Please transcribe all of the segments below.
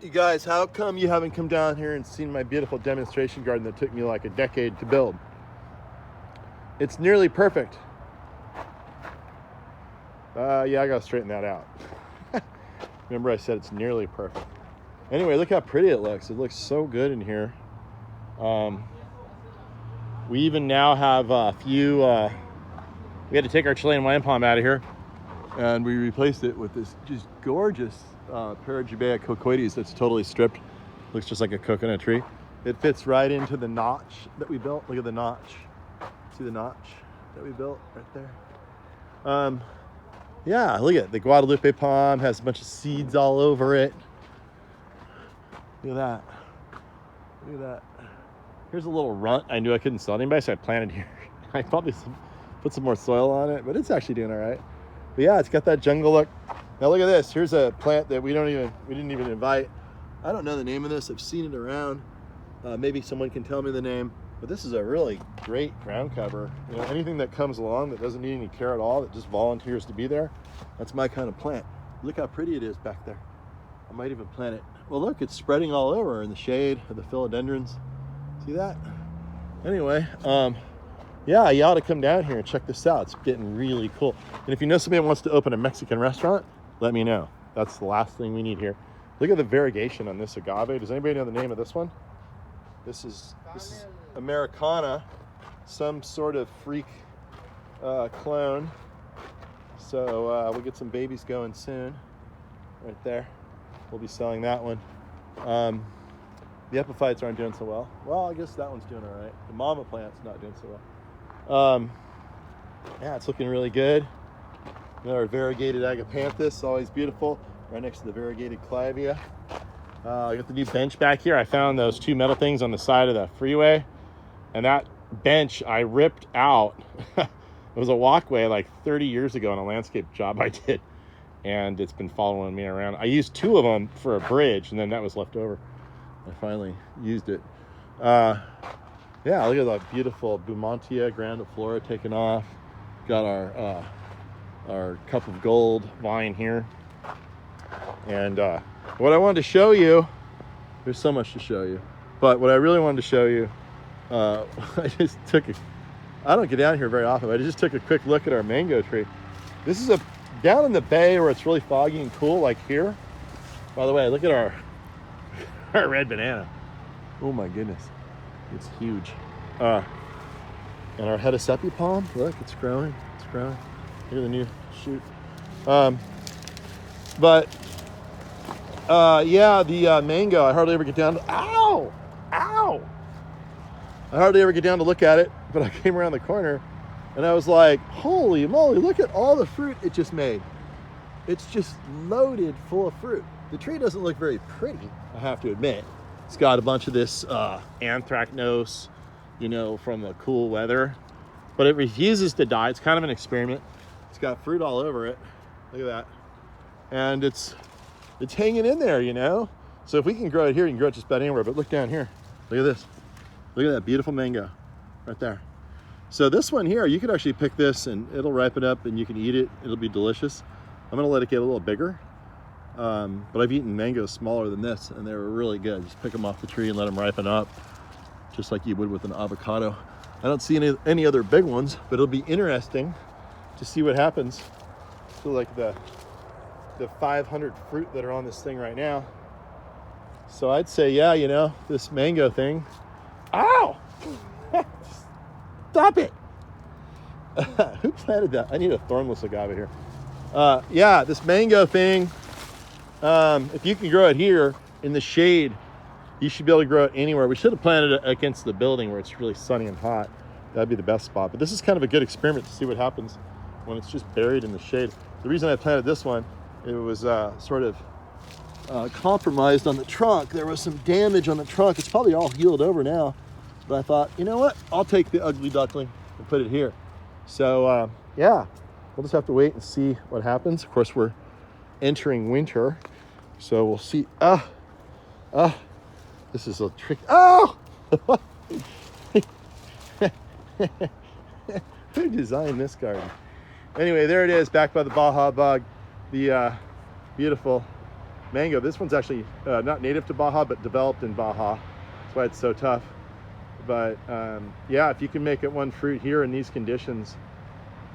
You guys, how come you haven't come down here and seen my beautiful demonstration garden that took me like a decade to build? It's nearly perfect. Yeah, I gotta straighten that out. Remember I said it's nearly perfect. Anyway, look how pretty it looks. It looks so good in here. We even now have a few, we had to take our Chilean wine palm out of here, and we replaced it with this just gorgeous Paragibea cocoides that's totally stripped. Looks just like a coconut tree. It fits right into the notch that we built. Look at the notch. See the notch that we built right there? Yeah, look at it. The Guadalupe palm has a bunch of seeds all over it. Look at that. Look at that. Here's a little runt I knew I couldn't sell anybody, so I planted here. I probably put some more soil on it, but it's actually doing all right. But yeah, it's got that jungle look. Now look at this. Here's a plant that we didn't even invite. I don't know the name of this. I've seen it around. Maybe someone can tell me the name. But this is a really great ground cover. You know, anything that comes along that doesn't need any care at all, that just volunteers to be there, that's my kind of plant. Look how pretty it is back there. I might even plant it. Well, look, it's spreading all over in the shade of the philodendrons. See that? Anyway, yeah, you ought to come down here and check this out. It's getting really cool. And if you know somebody that wants to open a Mexican restaurant, let me know. That's the last thing we need here. Look at the variegation on this agave. Does anybody know the name of this one? This is Americana, some sort of freak clone. So we'll get some babies going soon. Right there. We'll be selling that one. The epiphytes aren't doing so well. Well, I guess that one's doing all right. The mama plant's not doing so well. Yeah, it's looking really good. Our variegated agapanthus, always beautiful. Right next to the variegated clivia. I got the new bench back here. I found those two metal things on the side of the freeway. And that bench I ripped out. It was a walkway like 30 years ago on a landscape job I did. And it's been following me around. I used two of them for a bridge, and then that was left over. I finally used it. Yeah, look at that beautiful Bumontia grandiflora taking off. Got our cup of gold vine here. And what I wanted to show you, there's so much to show you, but what I really wanted to show you, I just took I don't get down here very often, but I just took a quick look at our mango tree. This is down in the bay where it's really foggy and cool, like here. By the way, look at our red banana. Oh my goodness, it's huge. And our Hedesepi palm, look, it's growing. Look at the new shoot. Yeah, the mango, I hardly ever get down to, ow! I hardly ever get down to look at it, but I came around the corner and I was like, holy moly, look at all the fruit it just made. It's just loaded full of fruit. The tree doesn't look very pretty, I have to admit. It's got a bunch of this anthracnose, you know, from the cool weather, but it refuses to die. It's kind of an experiment. It's got fruit all over it. Look at that. And it's hanging in there, you know? So if we can grow it here, you can grow it just about anywhere, but look down here. Look at this. Look at that beautiful mango right there. So this one here, you could actually pick this and it'll ripen up and you can eat it. It'll be delicious. I'm gonna let it get a little bigger. But I've eaten mangoes smaller than this and they were really good. Just pick them off the tree and let them ripen up, just like you would with an avocado. I don't see any other big ones, but it'll be interesting to see what happens to like the 500 fruit that are on this thing right now. So I'd say, yeah, you know, this mango thing. Ow! Stop it! Who planted that? I need a thornless agave here. Yeah, this mango thing, if you can grow it here in the shade, you should be able to grow it anywhere. We should have planted it against the building where it's really sunny and hot. That'd be the best spot. But this is kind of a good experiment to see what happens when it's just buried in the shade. The reason I planted this one, it was sort of compromised on the trunk. There was some damage on the trunk. It's probably all healed over now. But I thought, you know what? I'll take the ugly duckling and put it here. So yeah, we'll just have to wait and see what happens. Of course, we're entering winter, so we'll see. This is a trick. Oh! Who designed this garden? Anyway, there it is, back by the Baja Bug, the beautiful mango. This one's actually not native to Baja, but developed in Baja. That's why it's so tough. But yeah, if you can make it one fruit here in these conditions,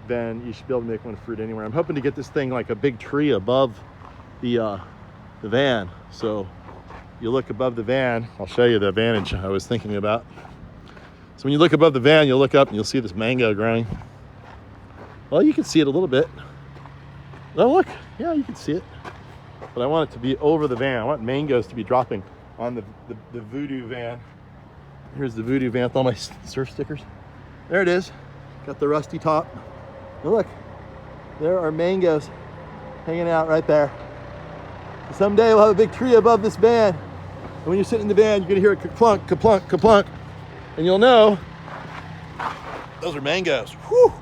then you should be able to make one fruit anywhere. I'm hoping to get this thing like a big tree above the van. So you look above the van, I'll show you the advantage I was thinking about. So when you look above the van, you'll look up and you'll see this mango growing. Well, you can see it a little bit. Oh, look, yeah, you can see it. But I want it to be over the van. I want mangoes to be dropping on the Voodoo van. Here's the Voodoo van with all my surf stickers. There it is. Got the rusty top. Now look, there are mangoes hanging out right there. So someday we'll have a big tree above this van. And when you're sitting in the van, you're gonna hear it ka-plunk, ka-plunk, ka-plunk. And you'll know those are mangoes. Whew.